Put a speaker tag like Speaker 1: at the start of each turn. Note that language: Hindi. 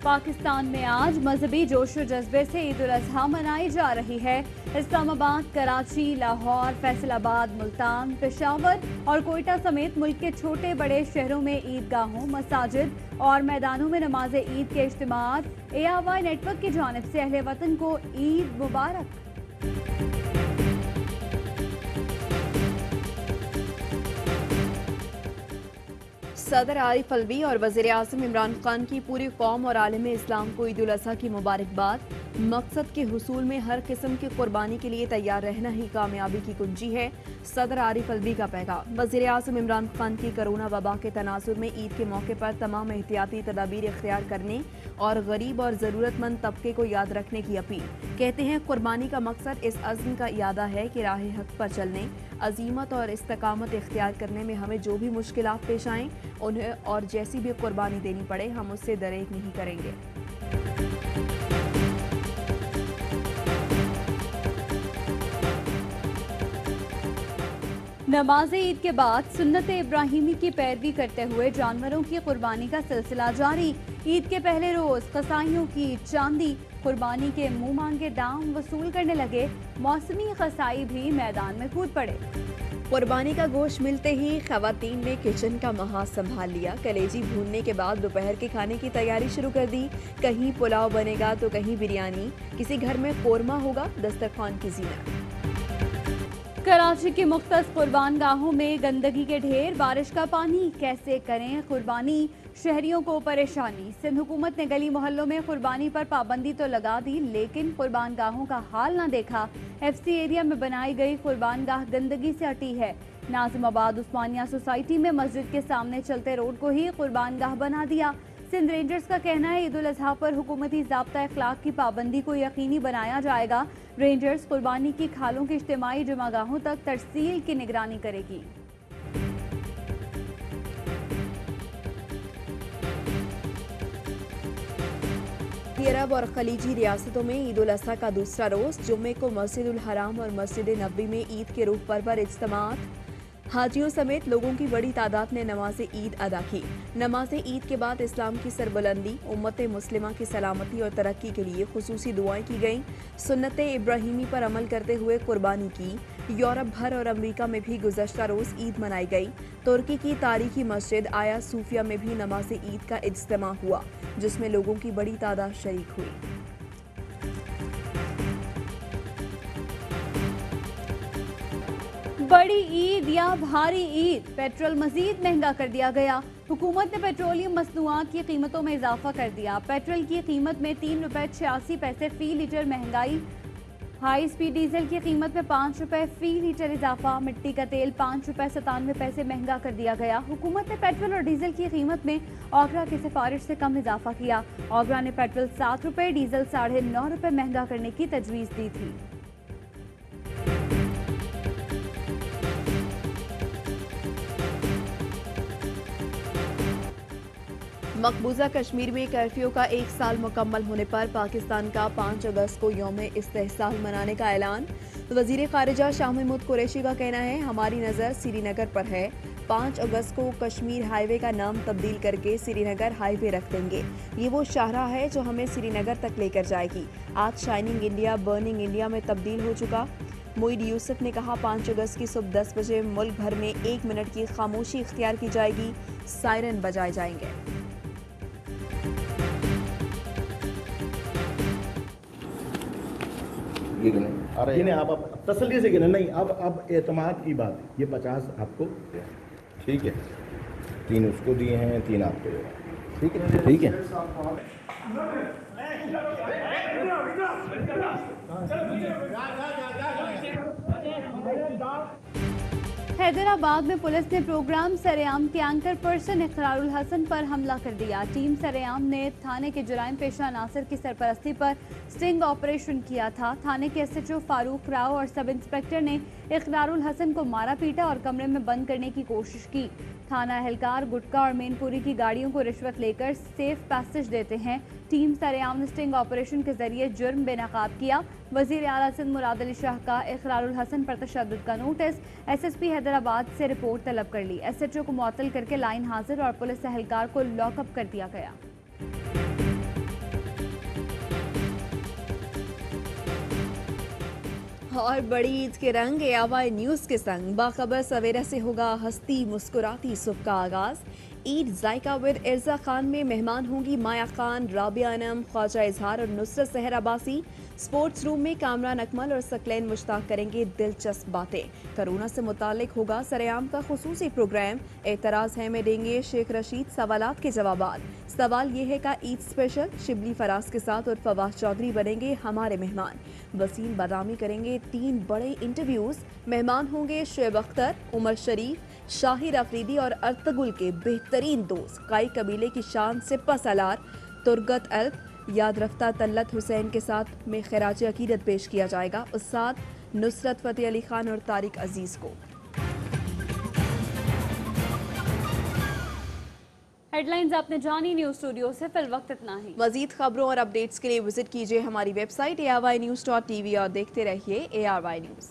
Speaker 1: पाकिस्तान में आज मजहबी जोशो जज्बे से ईद उल अजहा मनाई जा रही है। इस्लामाबाद, कराची, लाहौर, फैसलाबाद, मुल्तान, पेशावर और कोयटा समेत मुल्क के छोटे बड़े शहरों में ईदगाहों, मसाजिद और मैदानों में नमाज ईद के इज्तिमात ARY नेटवर्क की जानिब से अहले वतन को ईद मुबारक। सदर आरिफ अलवी और वज़ीर आज़म इमरान खान की पूरी कौम और आलम इस्लाम को ईद उल अज़हा की मुबारकबाद। मकसद के हुसूल में हर किस्म की कुर्बानी के लिए तैयार रहना ही कामयाबी की कुंजी है। सदर आरिफ अलवी का पैगाम। वज़ीर आज़म इमरान खान की कोरोना वबा के तनाजुर में ईद के मौके पर तमाम एहतियाती तदाबीर इख्तियार करने और गरीब और ज़रूरतमंद तबके को याद रखने की अपील। कहते हैं कुर्बानी का मकसद इस अज़्म का इरादा है कि राह हक पर चलने, अजीमत और इस्तकामत इख्तियार करने में हमें जो भी मुश्किलात पेश आएँ उन्हें और जैसी भी कुर्बानी देनी पड़े हम उससे दरेक नहीं करेंगे। नमाज ईद के बाद सुन्नत इब्राहिमी की पैरवी करते हुए जानवरों की कुर्बानी का सिलसिला जारी। ईद के पहले रोज कसाईयों की चांदी कुर्बानी के मुंह मांगे दाम वसूल करने लगे। मौसमी कसाई भी मैदान में कूद पड़े। कुर्बानी का गोश्त मिलते ही खवातीन ने किचन का महाज संभाल लिया। कलेजी भूनने के बाद दोपहर के खाने की तैयारी शुरू कर दी। कहीं पुलाव बनेगा तो कहीं बिरयानी, किसी घर में कोरमा होगा, दस्तरखान की जीनत। कराची के मुख्तस कुर्बान गाहों में गंदगी के ढेर, बारिश का पानी, कैसे करें कुर्बानी, शहरियों को परेशानी। सिंध हुकूमत ने गली मोहल्लों में कुर्बानी पर पाबंदी तो लगा दी, लेकिन कुर्बान गाहों का हाल न देखा। FC एरिया में बनाई गई कुर्बान गाह गंदगी से अटी है। नाजिमाबाद उस्मानिया सोसाइटी में मस्जिद के सामने चलते रोड को ही कुर्बान गाह बना दिया। सिंध रेंजर्स का कहना है ईद उल अजहा पर हुकूमती ज़ाब्ता अखलाक की पाबंदी को यकीनी बनाया जाएगा। रेंजर्स कुर्बानी की खालों की इज्तिमाई जमागाहों तक तरसील की निगरानी करेगी। अरब और खलीजी रियासतों में ईद उल अजहा का दूसरा रोज जुम्मे को मस्जिद उल हराम और मस्जिद नबी में ईद के रूह पर इज्तिमात। हाजियों समेत लोगों की बड़ी तादाद ने नमाज ईद अदा की। नमाज ईद के बाद इस्लाम की सरबुलंदी, उम्मत मुस्लिमा की सलामती और तरक्की के लिए खुसूसी दुआएं की गईं। सुन्नत इब्राहिमी पर अमल करते हुए कुर्बानी की। यूरोप भर और अमेरिका में भी गुज़श्ता रोज़ ईद मनाई गई। तुर्की की तारीखी मस्जिद आया सूफिया में भी नमाज ईद का इज्तिमा हुआ, जिसमें लोगों की बड़ी तादाद शरीक हुई। बड़ी ईद या भारी ईद, पेट्रोल मजीद महंगा कर दिया गया। हुकूमत ने पेट्रोलियम मसनूआत की कीमतों में इजाफा कर दिया। पेट्रोल की कीमत में 3 रुपए 86 पैसे फी लीटर महंगाई। हाई स्पीड डीजल की कीमत में 5 रुपए फी लीटर इजाफा। मिट्टी का तेल 5 रुपए 97 पैसे महंगा कर दिया गया। हुकूमत ने पेट्रोल और डीजल की कीमत में ओगरा की सिफारिश से कम इजाफा किया। ओगरा ने पेट्रोल 7 रुपए, डीजल 9.5 रुपए महंगा करने की तजवीज़ दी थी। मकबूजा कश्मीर में कर्फ्यू का 1 साल मुकम्मल होने पर पाकिस्तान का 5 अगस्त को यौम इस्तेहसाल मनाने का ऐलान। वजीर खारिजा शाह महमूद कुरैशी का कहना है हमारी नज़र श्रीनगर पर है। 5 अगस्त को कश्मीर हाईवे का नाम तब्दील करके श्रीनगर हाईवे रख देंगे। ये वो शाहराह है जो हमें श्रीनगर तक लेकर जाएगी। आज शाइनिंग इंडिया बर्निंग इंडिया में तब्दील हो चुका। मोईद यूसुफ ने कहा 5 अगस्त की सुबह 10 बजे मुल्क भर में 1 मिनट की खामोशी इख्तियार की जाएगी, सायरन बजाए जाएंगे।
Speaker 2: अरे नहीं, आप तसल्ली से गिने नहीं, अब एतमाद की बात है। ये 50 आपको
Speaker 3: ठीक है, 3 उसको दिए हैं, 3 आपको दे रहे हैं। ठीक है, ठीक है।
Speaker 1: हैदराबाद में पुलिस ने प्रोग्राम सरेआम के एंकर पर्सन इकरारुल हसन पर हमला कर दिया। टीम सरेआम ने थाने के जुराइम पेशा नासिर की सरपरस्ती पर स्टिंग ऑपरेशन किया था। थाने के SHO फारूक राव और सब इंस्पेक्टर ने इकरारुल हसन को मारा पीटा और कमरे में बंद करने की कोशिश की। थाना एहलकार गुटका और मेनपुरी की गाड़ियों को रिश्वत लेकर सेफ पैसेज देते हैं। टीम सरेआम ने स्टिंग ऑपरेशन के जरिए जुर्म बेनकाब किया। वजीर आला सिंध मुराद अली शाह का इकरारुल हसन पर तशद्दुद का नोटिस। SSP हैदराबाद से रिपोर्ट तलब कर ली। SHO को मुअत्तल करके लाइन हाजिर और पुलिस एहलकार को लॉकअप कर दिया गया।
Speaker 4: और बड़ी ईद के रंग ARY न्यूज के संग बाखबर सवेरा से होगा हंसती मुस्कुराती सुबह का आगाज। ईद जायका विद इर्जा खान में मेहमान होंगी माया खान, राबिया अनम, ख्वाजा इजहार और नुसरत सहर अब्बासी। स्पोर्ट्स रूम में कामरान अकमल और सकलैन मुश्ताक करेंगे दिलचस्प बातें। कोरोना से मुतालिक होगा सरेआम का खुसूसी प्रोग्राम। एतराज है में देंगे शेख रशीद सवालात के जवाबात। सवाल ये है का ईद स्पेशल शिबली फराज के साथ और फवाद चौधरी बनेंगे हमारे मेहमान। वसीम बादामी करेंगे 3 बड़े इंटरव्यूज। मेहमान होंगे शुएब अख्तर, उमर शरीफ, शाहिर अफरीदी और अर्तगुल के बेहतरीन दोस्त काई कबीले की शान सिप्पा सालार तुर्गत अल्प याद रफ्ता तल्लत हुसैन के साथ में खिराज अकीदत पेश किया जाएगा। उस्ताद नुसरत फतेह अली खान और तारिक अजीज को।
Speaker 1: हेडलाइंस आपने जानी न्यूज स्टूडियो से, फिल वक्त इतना ही।
Speaker 4: मजीद खबरों और अपडेट्स के लिए विजिट कीजिए हमारी वेबसाइट ARYnews.tv और देखते रहिए ARY न्यूज।